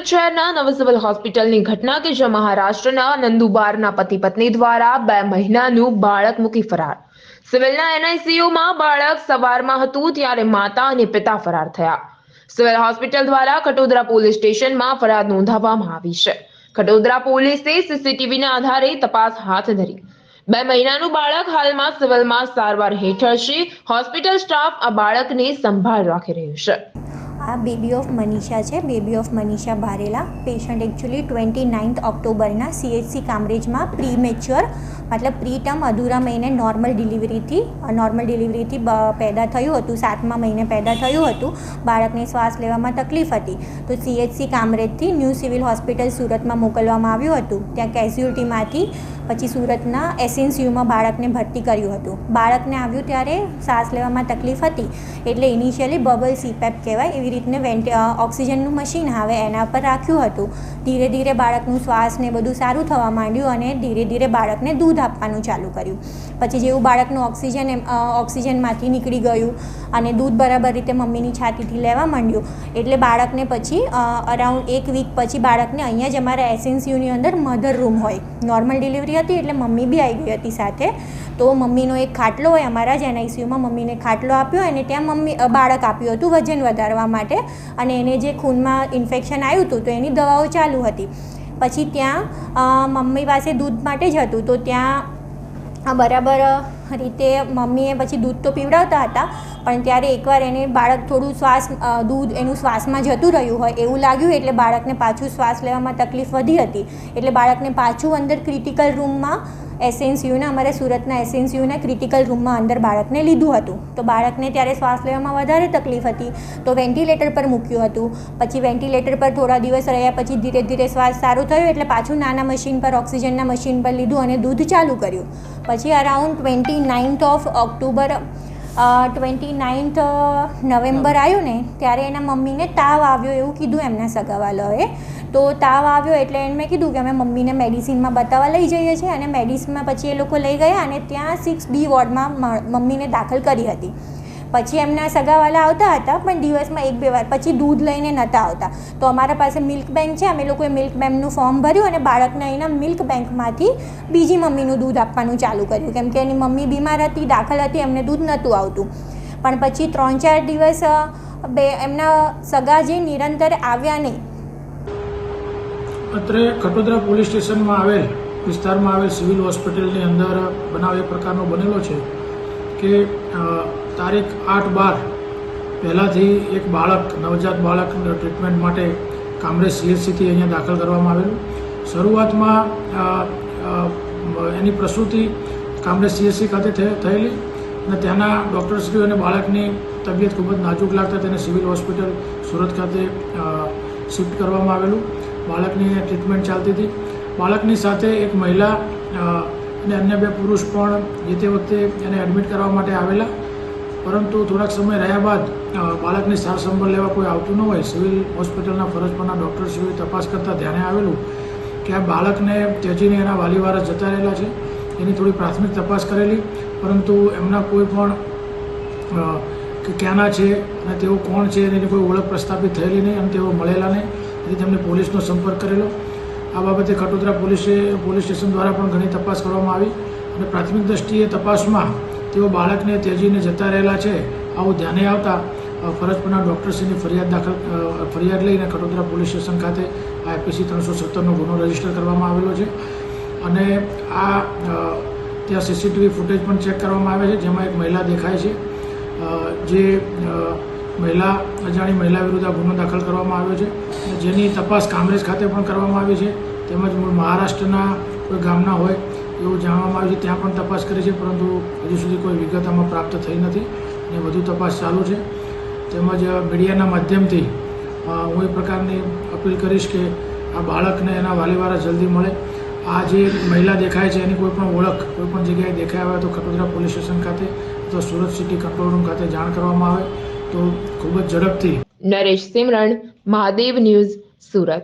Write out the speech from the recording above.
સુરત શહેરના નવ સિવિલ હોસ્પિટલની ઘટના કે જે મહારાષ્ટ્રના નંદુબારના પતિ પત્ની દ્વારા 2 મહિનાનું બાળક મૂકી ફરાર. સિવિલના એનઆઈસીયુમાં બાળક સવારમાં હતું ત્યારે માતા અને પિતા ફરાર થયા. સિવિલ હોસ્પિટલ દ્વારા ખટોદરા પોલીસ સ્ટેશનમાં ફરિયાદ નોંધાવવામાં આવી છે. ખટોદરા પોલીસે સીસીટીવીના આધારે તપાસ હાથ ધરી. 2 મહિનાનું બાળક હાલમાં સિવિલમાં સારવાર હેઠળ છે. હોસ્પિટલ સ્ટાફ આ બાળકને સંભાળ રાખી રહ્યું છે. આ બેબી ઓફ મનીષા છે. Baby of Manisha Bharela. Patient actually 29 ઓક્ટોબરના CHC કામરેજમાં પ્રીમેચ્યોર મતલબ પ્રી ટર્મ અધૂરા મહિને નોર્મલ ડિલિવરીથી પેદા થયું હતું. 7મા મહિને પેદા થયું હતું. બાળકને શ્વાસ લેવામાં તકલીફ હતી તો CHC કામરેજથી ન્યૂ સિવિલ હોસ્પિટલ સુરતમાં મોકલવામાં આવ્યું હતું. ત્યાં કેઝ્યુઅલ્ટીમાંથી પછી સુરતના SNCUમાં બાળકને ભરતી કર્યું હતું. બાળકને આવ્યું ત્યારે શ્વાસ લેવામાં તકલીફ હતી એટલે ઇનિશિયલી બબલ CPAP કહેવાય એવી રીતને ઓક્સિજનનું મશીન આવે એના પર રાખ્યું હતું. ધીરે ધીરે બાળકનું શ્વાસ ને બધું સારું થવા માંડ્યું અને ધીરે ધીરે બાળકને દૂધ આપવાનું ચાલુ કર્યું. પછી જેવું બાળકનું ઓક્સિજનમાંથી નીકળી ગયું અને દૂધ બરાબર રીતે મમ્મીની છાતીથી લેવા માંડ્યું એટલે બાળકને પછી અરાઉન્ડ 1 વીક પછી બાળકને અહીંયા જ અમારા SNCUની અંદર મધર રૂમ હોય. નોર્મલ ડિલિવરી હતી એટલે મમ્મી બી આવી ગઈ હતી સાથે. તો મમ્મીનો એક ખાટલો હોય અમારા જ NICUમાં મમ્મીને ખાટલો આપ્યો અને ત્યાં બાળક આપ્યું હતું વજન વધારવા માટે અને એને જે ખૂનમાં ઇન્ફેક્શન આવ્યું હતું તો એની દવાઓ ચાલુ હતી. પછી ત્યાં મમ્મી પાસે દૂધ માટે જ હતું તો ત્યાં બરાબર રીતે મમ્મીએ પછી દૂધ તો પીવડાવતા હતા પણ ત્યારે એકવાર એને બાળક થોડું દૂધ એનું શ્વાસમાં જતું રહ્યું હોય એવું લાગ્યું એટલે બાળકને પાછું શ્વાસ લેવામાં તકલીફ વધી હતી એટલે બાળકને પાછું અંદર ક્રિટિકલ રૂમમાં SNCUના અમારા સુરતના SNCUના ક્રિટિકલ રૂમમાં અંદર બાળકને લીધું હતું. તો બાળકને ત્યારે શ્વાસ લેવામાં વધારે તકલીફ હતી તો વેન્ટિલેટર પર મૂક્યું હતું. પછી વેન્ટિલેટર પર થોડા દિવસ રહ્યા પછી ધીરે ધીરે શ્વાસ સારું થયું એટલે પાછું નાના મશીન પર ઓક્સિજનના મશીન પર લીધું અને દૂધ ચાલુ કર્યું. પછી અરાઉન્ડ 29 નવેમ્બર આવ્યું ને ત્યારે એના મમ્મીને તાવ આવ્યો એવું કીધું એમના સગાવાલાઓએ. તો તાવ આવ્યો એટલે એને મેં કીધું કે અમે મમ્મીને મેડિસિનમાં બતાવવા લઈ જઈએ છીએ અને મેડિસિનમાં પછી એ લોકો લઈ ગયા અને ત્યાં 6B વોર્ડમાં મમ્મીને દાખલ કરી હતી. પછી એમના સગાવાલા આવતા હતા પણ દિવસમાં 1-2 વાર પછી દૂધ લઈને નહોતા આવતા. તો અમારા પાસે મિલ્ક બેંક છે અમે લોકોએ મિલ્ક બેંકનું ફોર્મ ભર્યું અને બાળકને અહીંના મિલ્ક બેંકમાંથી બીજી મમ્મીનું દૂધ આપવાનું ચાલુ કર્યું કેમ કે એની મમ્મી બીમાર હતી દાખલ હતી એમને દૂધ નહોતું આવતું. પણ પછી 3-4 દિવસ એમના સગા જે નિરંતર આવ્યા નહીં. અત્રે ખટોદરા પોલીસ સ્ટેશનમાં આવેલ વિસ્તારમાં આવેલ સિવિલ હોસ્પિટલની અંદર બનાવ એ પ્રકારનો બનેલો છે કે તારીખ 8/12 પહેલાંથી એક નવજાત બાળક ટ્રીટમેન્ટ માટે કામરેજ CHCથી અહીંયા દાખલ કરવામાં આવેલું. શરૂઆતમાં એની પ્રસૂતિ કામરેજ CHC ખાતે થયેલી અને ત્યાંના ડૉક્ટરશ્રીઓ અને બાળકની તબિયત ખૂબ જ નાજુક લાગતા તેને સિવિલ હોસ્પિટલ સુરત ખાતે શિફ્ટ કરવામાં આવેલું. બાળકની ટ્રીટમેન્ટ ચાલતી હતી. બાળકની સાથે એક મહિલા અને અન્ય 2 પુરુષ પણ જે તે વખતે એને એડમિટ કરવા માટે આવેલા પરંતુ થોડાક સમય રહ્યા બાદ બાળકની સાર સંભાળ લેવા કોઈ આવતું ન હોય સિવિલ હોસ્પિટલના ફરજ પરના ડૉક્ટરશ્રીઓએ તપાસ કરતાં ધ્યાને આવેલું કે આ બાળકને ત્યજીને એના વાલીવારસ જતા રહેલા છે. એની થોડી પ્રાથમિક તપાસ કરેલી પરંતુ એમના કોઈ પણ કે ક્યાંના છે અને તેઓ કોણ છે એની કોઈ ઓળખ પ્રસ્થાપિત થયેલી નહીં અને તેઓ મળેલા નહીં. તેથી તેમને પોલીસનો સંપર્ક કરેલો. આ બાબતે ખટોદરા પોલીસ સ્ટેશન દ્વારા પણ ઘણી તપાસ કરવામાં આવી અને પ્રાથમિક દ્રષ્ટિએ તપાસમાં તેઓ બાળકને ત્યજીને જતા રહેલા છે આવું ધ્યાને આવતા ફરજ પરના ડૉક્ટરશ્રીની ફરિયાદ લઈને ખટોદરા પોલીસ સ્ટેશન ખાતે IPC 317નો ગુનો રજીસ્ટર કરવામાં આવેલો છે અને ત્યાં CCTV ફૂટેજ પણ ચેક કરવામાં આવે છે જેમાં એક મહિલા દેખાય છે જે અજાણી મહિલા વિરુદ્ધ આ ગુનો દાખલ કરવામાં આવ્યો છે જેની તપાસ કામરેજ ખાતે પણ કરવામાં આવી છે તેમજ મૂળ મહારાષ્ટ્રના કોઈ ગામના હોય એવું જાણવામાં આવ્યું છે ત્યાં પણ તપાસ કરી છે પરંતુ હજુ સુધી કોઈ વિગત આમાં પ્રાપ્ત થઈ નથી અને વધુ તપાસ ચાલુ છે. તેમજ મીડિયાના માધ્યમથી હું એ પ્રકારની અપીલ કરીશ કે આ બાળકને એના વાલીવાળા જલ્દી મળે. આ જે મહિલા દેખાય છે એની કોઈ પણ ઓળખ કોઈ પણ જગ્યાએ દેખાયા હોય તો ખટોદરા પોલીસ સ્ટેશન ખાતે અથવા સુરત સિટી કંટ્રોલ રૂમ ખાતે જાણ કરવામાં આવે તો ખૂબ જ ઝડપથી. નરેશ સિમરણ, મહાદેવ ન્યૂઝ, સુરત.